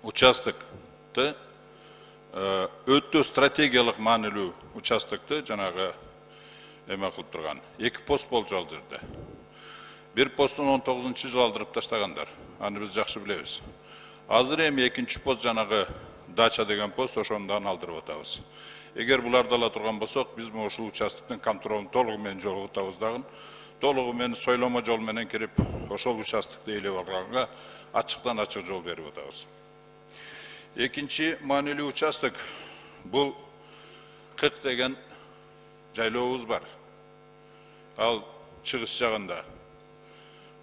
участокты өтө стратегиялык маанилүү участокты жанагы эме кылып турган. 2 пост болчу ал жерде. Бир посттун 19-жылы алдырып таштагандар. Аны биз жакшы билебиз. Азыр эми 2-чи пост жанагы дача деген пост ошондон алдырып атабыз. Эгер буларды ала турган болсок, биз ушул участоктун контролун толугу менен жоготабыз дагы. Толугу менен сойломо жол менен кирип, ошол участокты ээлеп алганга ачыктан ачык жол берип атабыз. Экинчи маанилүү участок бул Кык деген жайлообуз бар. Ал чыгыш жагында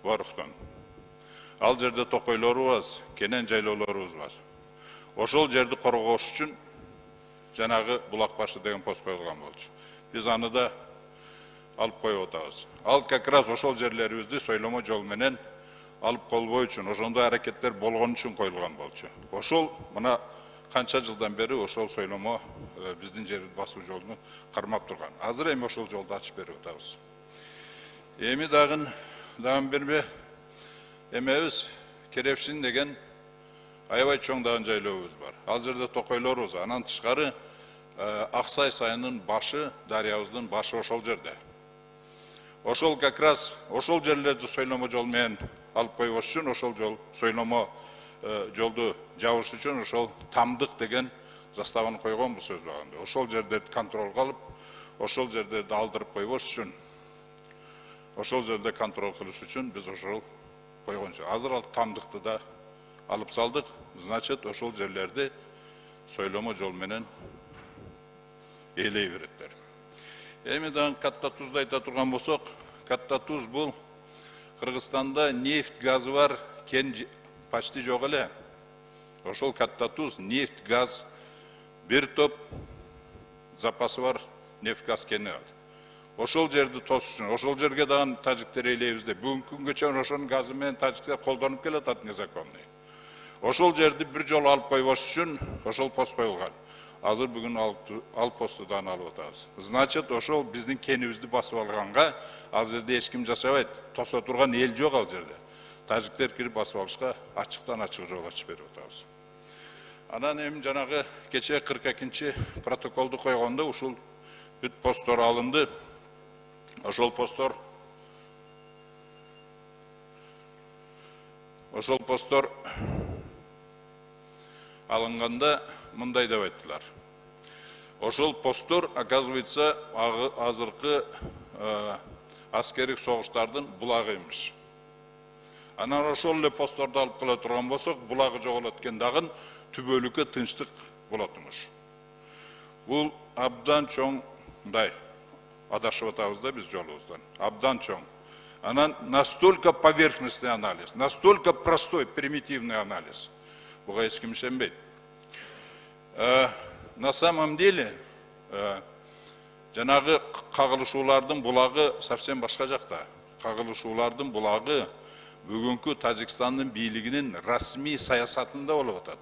Боруктон. Ал жерде токойлорубуз, кенен жайлоолорубуз бар. Ошол жерди коргош үчүн жанагы Булак башы деген пост коюлган болчу. Биз аны да алып коюп атабыз. Ал как раз ошол жерлерибизди сойломо жол менен алып колбоо үчүн, ошондой аракеттер болгон үчүн коюлган болчу. Ошол мына канча жылдан бери ошол сойломо биздин жерди басуу жолуну кармап турган. Азыр эми ошол жолду ачып берип атабыз. Эми дагы бирме эмебиз Керевшин деген аябай чоң дагы жайлообуз бар. Ал жерде токойлорубуз, анан тышкары Аксай сайынын башы, дарыябыздын башы ошол жерде. Ошол как раз ошол жерлерди сойломо жол менен алып койбош үчүн, ошол жол сойломо жолду жабыш үчүн ошол Тамдык деген заставаны койгон бул сөз багында. Ошол жерлерди контролго алып, ошол жерлерди алдырып койбош үчүн, ошол жерде контрол кылыш үчүн биз ошол койгончу. Азыр ал Тамдыкты да алып салдык. Значит, ошол жерлерди сойломо жол менен ээлей береттер. Эми дагы Катта Тузду айта турган болсок, Катта Туз бул Кыргызстанда нефть, газы бар кен почти жок эле. Ошол Катта Туз нефть, газ бир топ запасы бар нефть, газ кени бар. Ошол жерди тосуш үчүн, ошол жерге дагы тажиктер ээлейбиз деп, бүгүнкү күнгө чейин ошонун газы менен тажиктер колдонуп келатат незаконный. Ошол жерди бир жолу алып койбош үчүн ошол пост коюлган. Азыр бүгүн ал посту дагы алып атабыз. Значит, ошол биздин кенибизди басып алганга ал жерде эч ким жашабайт. Тосо турган эл жок ал жерде. Тажиктер кирип басып алышка ачыктан ачык жол ачып берип атабыз. Анан эми жанагы кече 42-чи протоколду койгондо ушул бүт посттор алынды. Ошол посттор алынганда мындай деп айттылар. Ошол посттор, оказывается, азыркы аскердик согуштардын булагы эмиш. Анан ошол эле постторду алып кала турган болсок, булагы жоголот экен дагы түбөлүккө тынчтык болот эмиш. Бул абдан чоң мындай адашып атабыз да биз жолубуздан. Абдан чоң. Анан настолько поверхностный анализ, настолько простой, примитивный анализ. Буга эч ким ишенбейт. На самом деле, жанагы кагылышуулардын булагы совсем башка жакта. Кагылышуулардын булагы бүгүнкү Тажикстандын бийлигинин расмий саясатында болуп атат.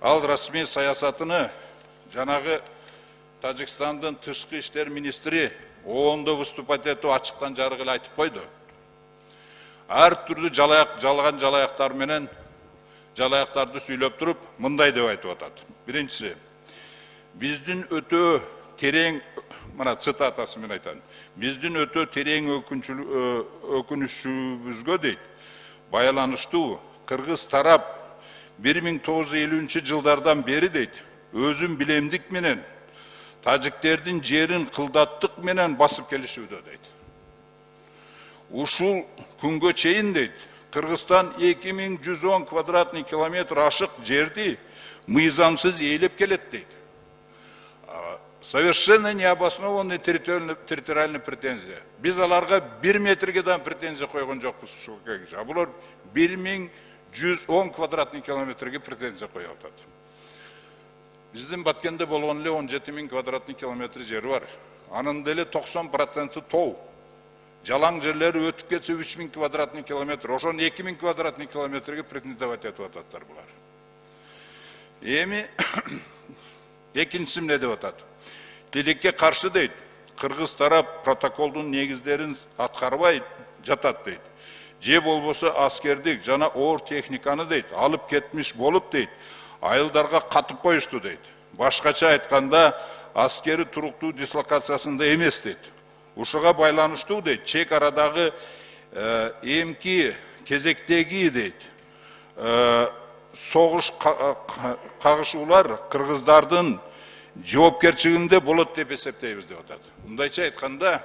Ал расмий саясатыны жанагы Тажикстандын тышкы иштер министри оондо выступать этип ачыктан жарык эле айтып койду. Ар түрдүү жалган жалаяктар менен жалаяктарды сүйлөп туруп мындай деп айтып атат. Биринчиси, биздин өтө терең, мына цитатасы менен айтам. Биздин өтө терең өкүнүшүбүзгө дейт, байланыштуу кыргыз тарап 1950-жылдардан бери дейт, өзүн билемдик менен тажиктердин жерин кылдаттык менен басып келишүүдө дейт. Ушул күнгө чейин дейт, Кыргызстан 2110 квадратный километр ашык жерди мыйзамсыз ээлеп келет дейт. Совершенно необоснованный территориальный претензия. Биз аларга 1 метрге дан претензия койгон жокпуз ушул кегише. А булар 1110 квадратный километрге претензия коюп атат. Биздин Баткенде болгон эле 17.000 квадратный километр жери бар. Анын деле 90% тоо. Жалаң жерлери өтүп кетсе 3000 квадратный километр. Ошон 2000 квадратный километрге претендовать этип ататтар булар. Эми экинчиси эмне деп атат? Тилекке каршы дейт. Кыргыз тарап протоколдун негиздерин аткарбай жатат дейт. же болбосо аскердик жана оор техниканы дейт алып кетмиш болуп дейт айылдарга катып коюшту дейт. Башкача айтканда аскери туруктуу дислокациясында эмес дейт. Ушуга байланыштуу дейт чек арадагы эмки кезектеги дейт согуш кагышуулар кыргыздардын жоопкерчилигинде болот деп эсептейбиз деп атат. Мындайча айтканда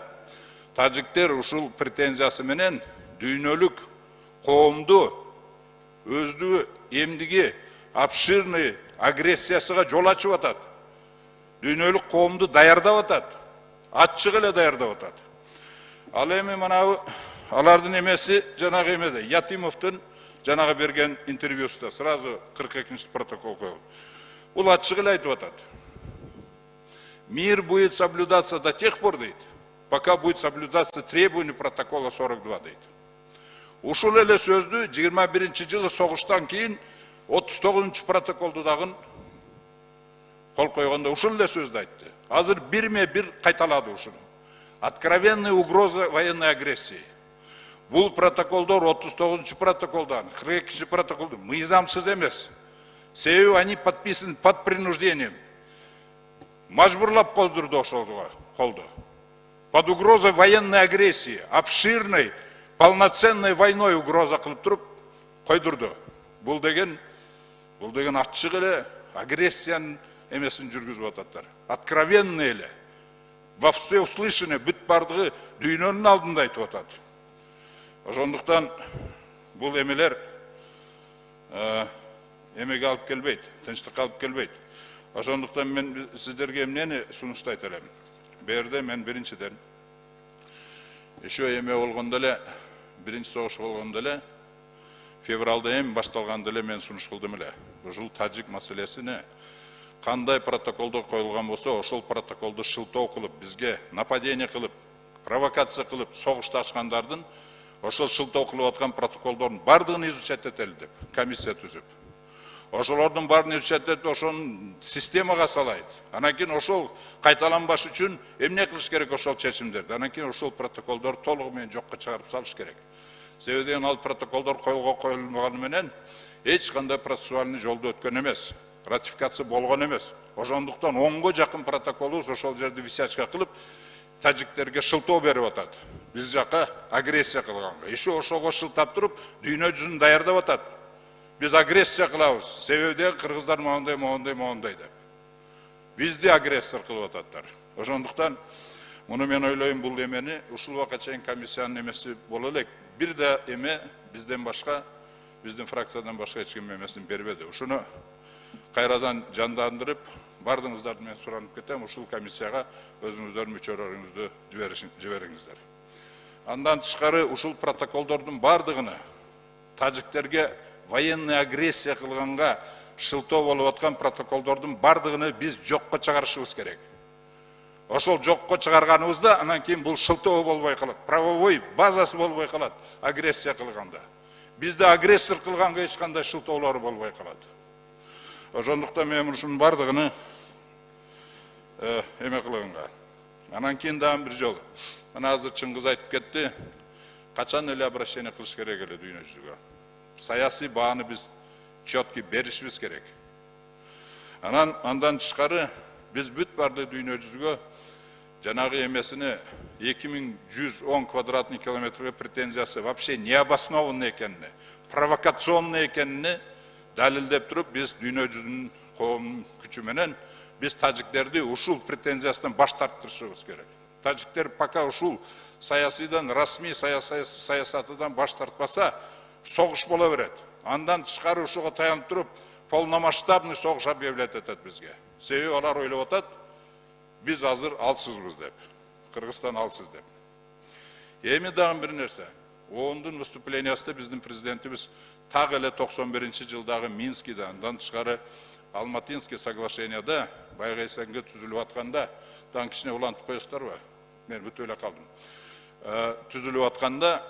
тажиктер ушул претензиясы менен дүйнөлүк коомду өздүгү эмдиги обширный агрессиясыга жол ачып атат. Дүйнөлүк коомду даярдап атат. Аччык эле даярдап атат. Ал эми манабы алардын эмеси жанагы эмеде Ятимовдун жанагы берген интервьюсунда сразу 42-ші протокол коюлду. Бул аччык эле айтып атат. Мир будет соблюдаться до тех пор, дейт, пока будет соблюдаться требования протокола 42, дейт. Ушул эле сөздү 21-жылы согуштан кийин 39-чы протоколду дагы кол койгондо ушул эле сөздү айтты. Азыр бирме-бир кайталады ушуну. Откровенная угроза военной агрессии. Бул протоколдор 39-чы протоколдан, 42-чы протоколду мыйзамсыз эмес. Себеби они подписаны под принуждением. Мажбурлап колдурду ошолго колду. Под угрозой военной агрессии, обширной, полноценной войной угроза кылып туруп койдурду. Бул деген аччык эле агрессиянын эмесин жүргүзүп ататтар. Откровенно эле. Во всеуслышание бүт бардыгы дүйнөнүн алдында айтып атат. Ошондуктан бул эмелер эмеге алып келбейт, тынчтыкка алып келбейт. Ошондуктан мен сиздерге эмнени сунуштайт элем. Берде мен биринчиден еще эме болгондо эле, биринчи согуш болгондо эле, февралда эми башталганда эле мен сунуш кылдым эле. Ушул тажик маселесине кандай протоколдор коюлган болсо, ошол протоколду шылтоо кылып, бизге нападение кылып, провокация кылып, согушту ачкандардын ошол шылтоо кылып аткан протоколдордун бардыгын изучать этели деп комиссия түзүп. Ошолордун баарын изучать этип, ошону системага салайт. Анан кийин ошол кайталанбаш үчүн эмне кылыш керек ошол чечимдерди. Анан кийин ошол протоколдор толугу менен жокко чыгарып салыш керек. Себеби ал протоколдор коюлмаганы менен эч кандай процессуальный жолду өткөн эмес. Ратификация болгон эмес. Ошондуктан 10го жакын протоколубуз ошол жерде висячка кылып, тажиктерге шылтоо берип атат. Биз жака агрессия кылганга. Еще ошого шылтап туруп, дүйнө жүзүн даярдап атат. Biz agresiya kılavuz. Sebebi Kırgızlar moğonday деп. Bizdi agressor kılıp atatlar. Oşonduktan bunu men oylayım bul emeni uşul vaka çeyin komissiyanın emesi bol elek. Bir de eme bizden başka, bizden fraksiyadan başka hiç kim emesini beribedi. Uşunu kayradan jandandırıp bardığınızlardan men soranıp ketem uşul komissiyaga özünüzler müçörörünüzdü jiberiңиздер. Andan tышкары ушул протоколдордун бардыгыны тажиктерге военный агрессия кылганга шылтоо болуп аткан протоколдордун бардыгыны биз жокко чыгарышыбыз керек. Ошол жокко чыгарганыбызда анан кийин бул шылтоо болбой калат. Правовой базасы болбой калат агрессия кылганда. Бизде агрессор кылганга эч кандай шылтоолор болбой калат. Ошондуктан мен ушунун бардыгыны эме кылганга. Анан кийин дагы бир жолу. Мына азыр Чыңгыз айтып кетти. Качан эле обращение кылыш керек эле дүйнө жүзүгө. Саясий бааны биз четкий беришибиз керек. Андан тышкары биз бүт барды дүйнө жүзүгө жанагы эмесине 2110 квадратный километрге претензиясы вообще необоснованный экенини, провокационный экенини далилдеп туруп биз дүйнө жүзүнүн коом күчү менен биз тажиктерди ушул претензиясынан баш тарттырышыбыз керек. Тажиктер пока ушул саясийдан, расмий саясатыдан баш тартпаса, согуш бола берет. Андан тышкары ушуга таянып туруп, полномасштабный согуш объявлять этет бизге. Себеби алар ойлоп атат, биз азыр алсызбыз деп. Кыргызстан алсыз деп. Эми дагы бир нерсе. Ондун выступлениясында биздин президентибиз так эле 91-жылдагы Минскиде, андан тышкары Алматинский соглашенияда байга эсенге түзүлүп атканда, дан кичине улантып коесуздарбы? Мен бүтүп эле калдым. Түзүлүп атканда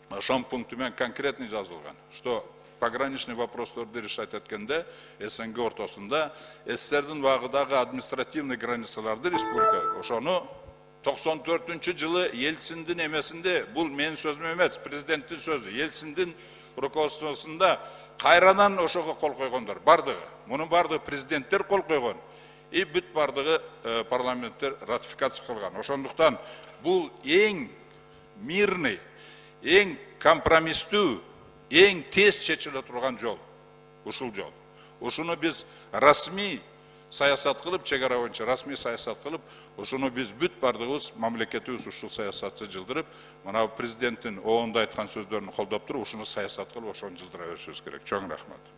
ошон пунктумен конкретный жазылган, что пограничный вопростарды решать эткенде СНГ ортосунда СССРдин вагыдагы административный границаларды республика ошону 94 жылы Ельциндің емесінде, бұл мен сөзім емес, президенттің сөзі, Ельциндің руководствосында қайранан ошоға қол қойғандар, бардығы. Мұның бардығы президенттер қол қойған, и бүт бардығы парламенттер ратификация қылған. Ошондуктан бұл ең мирный, ең компромисстүү, ең тез чечиле турган жол. Ушул жол. Ушуну біз расмий саясат кылып, чегара боюнча расмий саясат кылып, ушуну біз бүт бардыгыбыз мамлекетибиз ушул саясатты жылдырып, мына президенттин оонда айткан сөздөрүн колдоп туруп, ушуну саясат кылып, ошону жылдыра беришибиз керек. Чоң рахмат.